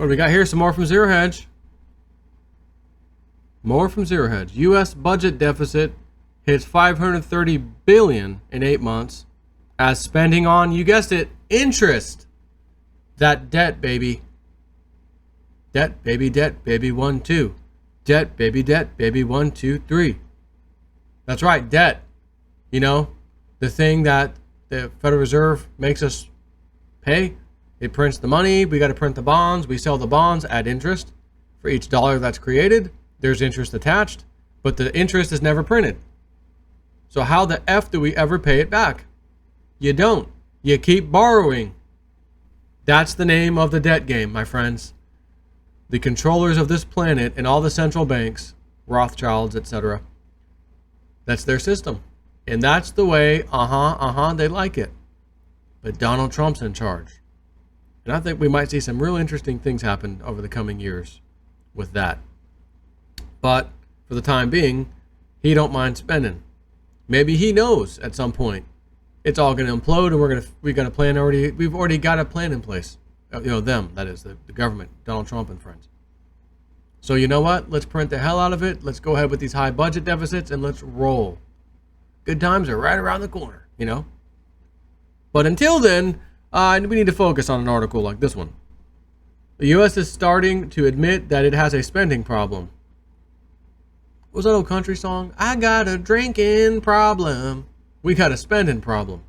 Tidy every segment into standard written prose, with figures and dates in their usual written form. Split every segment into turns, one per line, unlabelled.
What do we got here? Some more from Zero Hedge. More from Zero Hedge. U.S. budget deficit hits $530 billion in 8 months as spending on, you guessed it, interest. That debt, baby. Debt, baby, 1, 2. Debt, baby, 1, 2, 3. That's right, debt. You know, the thing that the Federal Reserve makes us pay. It prints the money. We got to print the bonds. We sell the bonds at interest. For each dollar that's created, there's interest attached, but the interest is never printed. So how the F do we ever pay it back? You don't. You keep borrowing. That's the name of the debt game, my friends. The controllers of this planet and all the central banks, Rothschilds, etc., that's their system. And that's the way, they like it. But Donald Trump's in charge. And I think we might see some real interesting things happen over the coming years with that. But for the time being, he don't mind spending. Maybe he knows at some point it's all going to implode, and we've already got a plan in place. Them, that is, the government, Donald Trump and friends. So you know what? Let's print the hell out of it. Let's go ahead with these high budget deficits and let's roll. Good times are right around the corner, But until then, we need to focus on an article like this one. The U.S. is starting to admit that it has a spending problem. What was that old country song? I got a drinking problem. We got a spending problem.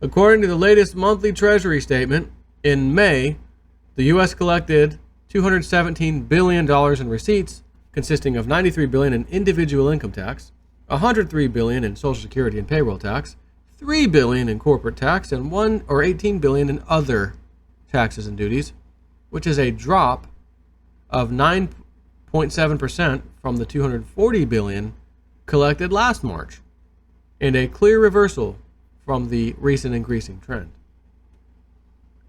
According to the latest monthly Treasury statement, in May, the U.S. collected $217 billion in receipts, consisting of $93 billion in individual income tax, $103 billion in Social Security and payroll tax, $3 billion in corporate tax, and $18 billion in other taxes and duties, which is a drop of 9.7% from the $240 billion collected last March, and a clear reversal from the recent increasing trend.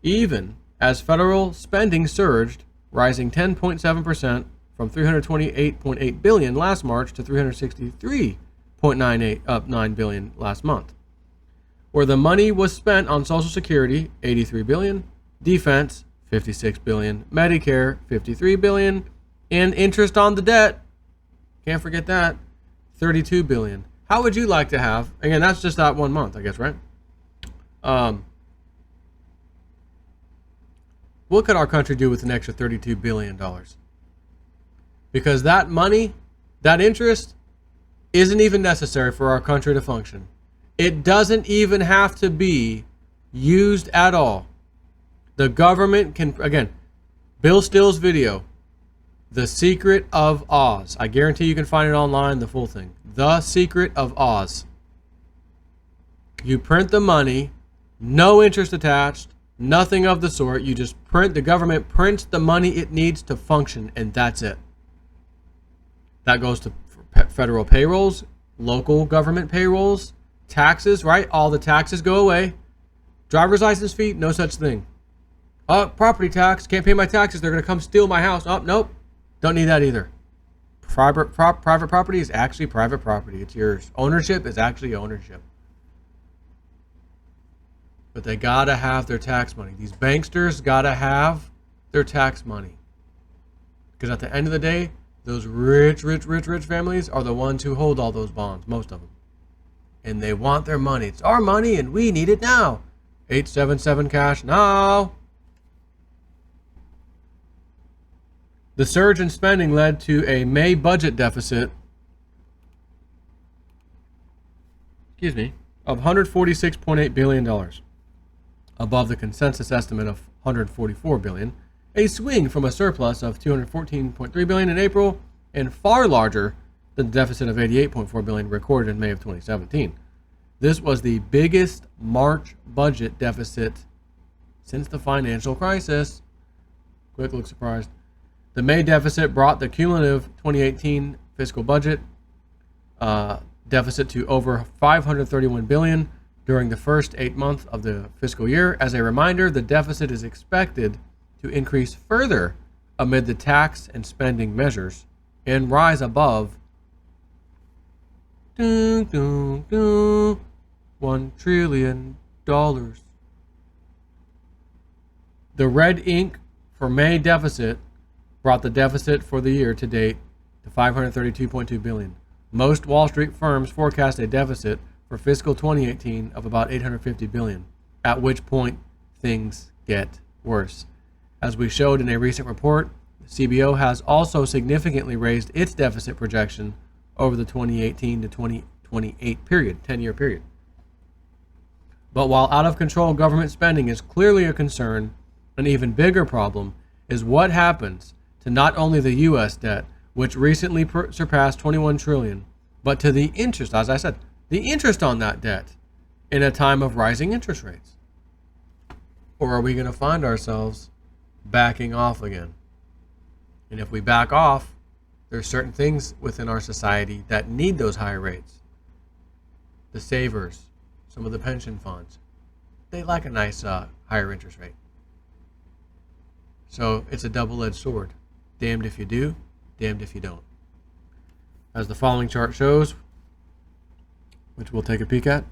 Even as federal spending surged, rising 10.7% from $328.8 billion last March to $363.9 billion last month, where the money was spent on Social Security, $83 billion, defense, $56 billion, Medicare, $53 billion, and interest on the debt, can't forget that, $32 billion. How would you like to have, again, that's just that 1 month, I guess, right? What could our country do with an extra $32 billion? Because that money, that interest, isn't even necessary for our country to function. It doesn't even have to be used at all. The government can, again, Bill Still's video, The Secret of Oz. I guarantee you can find it online, the full thing. The Secret of Oz. You print the money, no interest attached, nothing of the sort. You just print, the government prints the money it needs to function, and that's it. That goes to federal payrolls, local government payrolls, taxes, right? All the taxes go away. Driver's license fee, no such thing. Property tax, can't pay my taxes, they're going to come steal my house. Nope, don't need that either. Private property is actually private property. It's yours. Ownership is actually ownership. But they got to have their tax money. These banksters got to have their tax money. Because at the end of the day, those rich families are the ones who hold all those bonds, most of them. And they want their money. It's our money and we need it now. 877 cash now. The surge in spending led to a May budget deficit, of $146.8 billion, above the consensus estimate of $144 billion, a swing from a surplus of $214.3 billion in April, and far larger than the deficit of $88.4 billion recorded in May of 2017. This was the biggest March budget deficit since the financial crisis. Quick look surprised. The May deficit brought the cumulative 2018 fiscal budget deficit to over $531 billion during the first 8 months of the fiscal year. As a reminder, the deficit is expected to increase further amid the tax and spending measures and rise above $1 trillion. The red ink for May deficit brought the deficit for the year to date to $532.2 billion. Most Wall Street firms forecast a deficit for fiscal 2018 of about $850 billion, at which point things get worse. As we showed in a recent report, the CBO has also significantly raised its deficit projection over the 2018 to 2028 period, 10-year period. But while out of control government spending is clearly a concern, an even bigger problem is what happens to not only the U.S. debt, which recently surpassed $21 trillion, but to the interest, as I said, the interest on that debt in a time of rising interest rates. Or are we going to find ourselves backing off again? And if we back off, there's certain things within our society that need those higher rates. The savers, some of the pension funds, they like a nice higher interest rate. So it's a double-edged sword. Damned if you do, damned if you don't. As the following chart shows, which we'll take a peek at,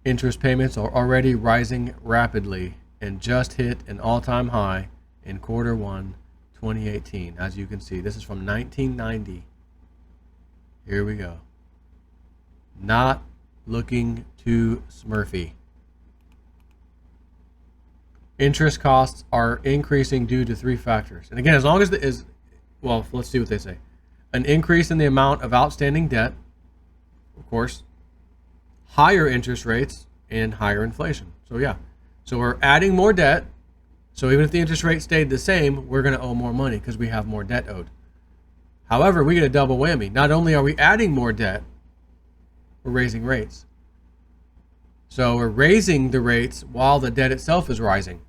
interest payments are already rising rapidly and just hit an all-time high in quarter 1, 2018. As you can see, this is from 1990. Here we go. Not looking too smurfy. Interest costs are increasing due to 3 factors. And again, as long as well, let's see what they say. An increase in the amount of outstanding debt, of course, higher interest rates, and higher inflation. So yeah, so we're adding more debt. So even if the interest rate stayed the same, we're going to owe more money because we have more debt owed. However, we get a double whammy. Not only are we adding more debt, we're raising rates. So we're raising the rates while the debt itself is rising.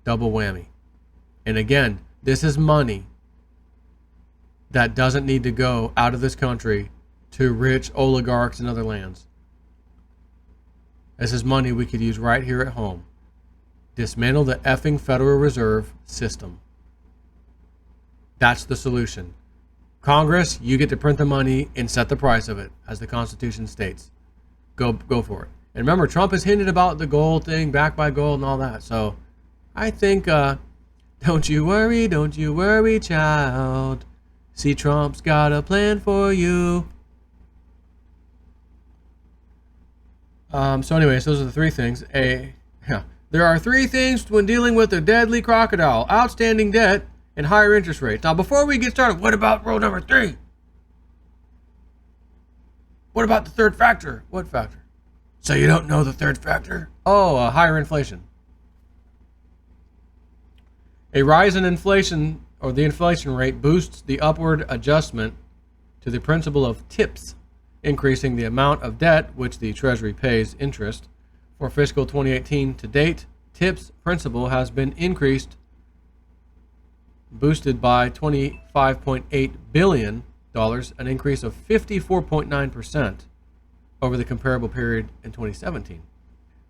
Double whammy. And again, this is money that doesn't need to go out of this country to rich oligarchs in other lands. This is money we could use right here at home. Dismantle the effing Federal Reserve System. That's the solution. Congress, you get to print the money and set the price of it, as the Constitution states. Go for it. And remember, Trump has hinted about the gold thing, backed by gold and all that. So I think, don't you worry, child. See, Trump's got a plan for you. So anyways, those are the 3 things. There are 3 things when dealing with a deadly crocodile: outstanding debt and higher interest rates. Now, before we get started, what about rule number 3? What about the 3rd factor? What factor? So you don't know the 3rd factor? Oh, higher inflation. A rise in inflation, or the inflation rate, boosts the upward adjustment to the principal of TIPS, increasing the amount of debt which the Treasury pays interest. For fiscal 2018 to date, TIPS principal has been boosted by $25.8 billion, an increase of 54.9% over the comparable period in 2017.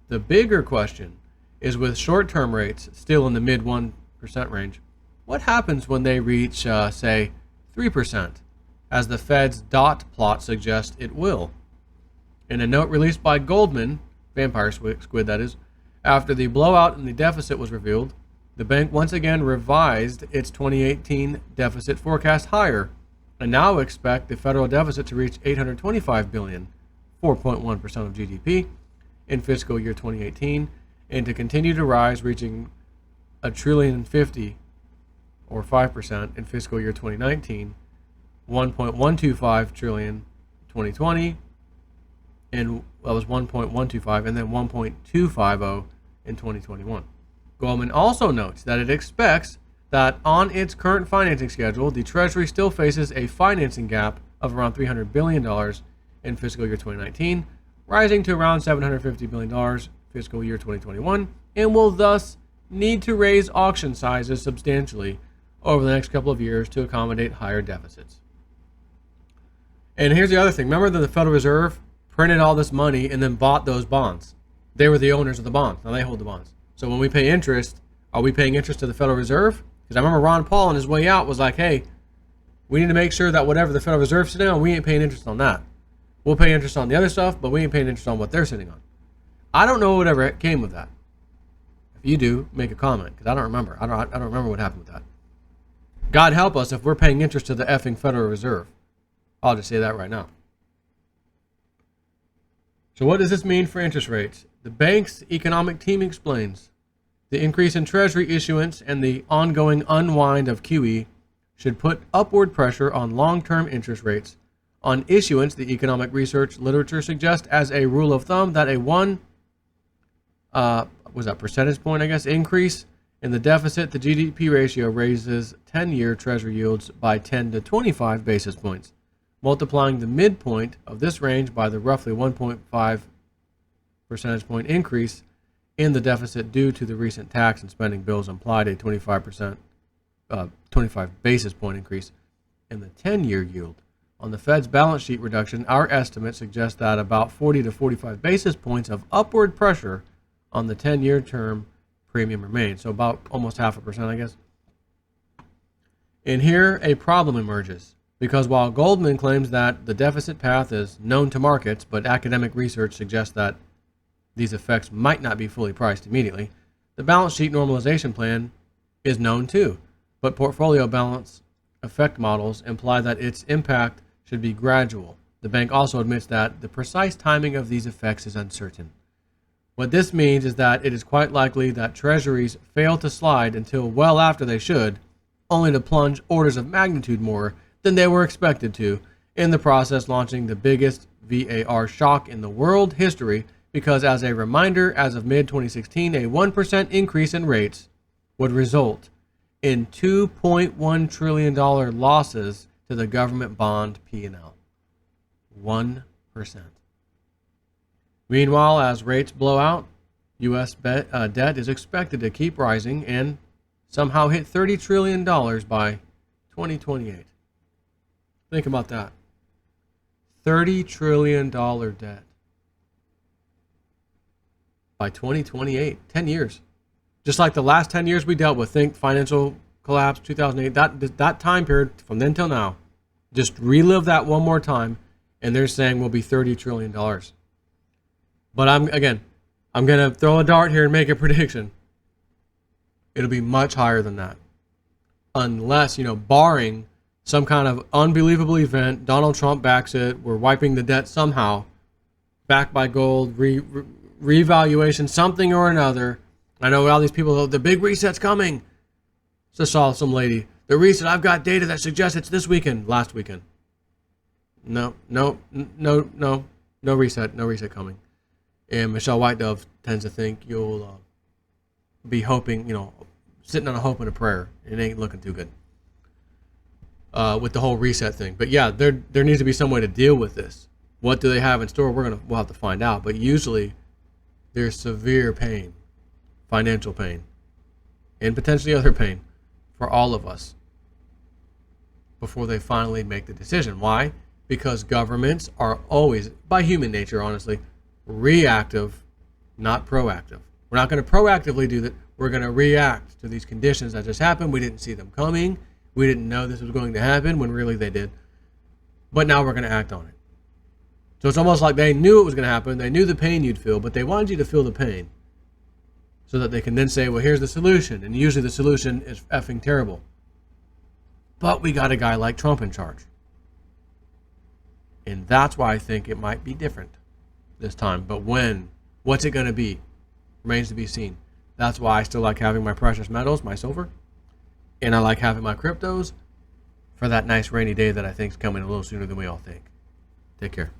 The bigger question is, with short-term rates still in the mid 1% range, what happens when they reach, say, 3%, as the Fed's dot plot suggests it will? In a note released by Goldman, Vampire Squid that is, after the blowout in the deficit was revealed, the bank once again revised its 2018 deficit forecast higher and now expect the federal deficit to reach $825 billion, 4.1% of GDP, in fiscal year 2018, and to continue to rise, reaching $1.05 trillion, or 5%, in fiscal year 2019, $1.125 trillion 2020, and that was 1.125, and then 1.250 in 2021. Goldman also notes that it expects that on its current financing schedule, the Treasury still faces a financing gap of around $300 billion in fiscal year 2019, rising to around $750 billion fiscal year 2021, and will thus need to raise auction sizes substantially over the next couple of years to accommodate higher deficits. And here's the other thing. Remember that the Federal Reserve printed all this money and then bought those bonds. They were the owners of the bonds. Now they hold the bonds. So when we pay interest, are we paying interest to the Federal Reserve? Because I remember Ron Paul on his way out was like, hey, we need to make sure that whatever the Federal Reserve sitting on, we ain't paying interest on that. We'll pay interest on the other stuff, but we ain't paying interest on what they're sitting on. I don't know whatever came of that. you do, make a comment, because I don't remember. I don't remember what happened with that. God help us if we're paying interest to the effing Federal Reserve. I'll just say that right now. So what does this mean for interest rates? The bank's economic team explains the increase in Treasury issuance and the ongoing unwind of QE should put upward pressure on long-term interest rates. On issuance, the economic research literature suggests as a rule of thumb that a percentage point, increase in the deficit to GDP ratio raises 10-year Treasury yields by 10 to 25 basis points. Multiplying the midpoint of this range by the roughly 1.5 percentage point increase in the deficit due to the recent tax and spending bills implied a 25 basis point increase in the 10-year yield. On the Fed's balance sheet reduction, our estimate suggests that about 40 to 45 basis points of upward pressure on the 10-year term premium remains. So about almost 0.5%, I guess. And here a problem emerges, because while Goldman claims that the deficit path is known to markets, but academic research suggests that these effects might not be fully priced immediately, the balance sheet normalization plan is known too, but portfolio balance effect models imply that its impact should be gradual. The bank also admits that the precise timing of these effects is uncertain. What this means is that it is quite likely that treasuries fail to slide until well after they should, only to plunge orders of magnitude more than they were expected to, in the process launching the biggest VAR shock in the world history, because as a reminder, as of mid-2016, a 1% increase in rates would result in $2.1 trillion losses to the government bond P&L. 1%. Meanwhile, as rates blow out, U.S. debt is expected to keep rising and somehow hit $30 trillion by 2028. Think about that. $30 trillion debt by 2028. 10 years. Just like the last 10 years we dealt with. Think financial collapse, 2008. That time period from then till now. Just relive that one more time, and they're saying we'll be $30 trillion. But I'm going to throw a dart here and make a prediction. It'll be much higher than that. Unless, barring some kind of unbelievable event, Donald Trump backs it, we're wiping the debt somehow, backed by gold, revaluation, something or another. I know all these people, the big reset's coming. Just saw some lady. The reset, I've got data that suggests it's this weekend, last weekend. No reset coming. And Michelle White Dove tends to think you'll be hoping, sitting on a hope and a prayer. It ain't looking too good with the whole reset thing. But yeah, there needs to be some way to deal with this. What do they have in store? We'll have to find out. But usually there's severe pain, financial pain, and potentially other pain for all of us before they finally make the decision. Why? Because governments are always, by human nature, honestly, reactive, not proactive. We're not going to proactively do that. We're going to react to these conditions that just happened. We didn't see them coming. We didn't know this was going to happen when really they did. But now we're going to act on it. So it's almost like they knew it was going to happen. They knew the pain you'd feel, but they wanted you to feel the pain so that they can then say, well, here's the solution. And usually the solution is effing terrible. But we got a guy like Trump in charge. And that's why I think it might be different this time. But when? What's it going to be? Remains to be seen. That's why I still like having my precious metals, my silver. And I like having my cryptos for that nice rainy day that I think is coming a little sooner than we all think. Take care.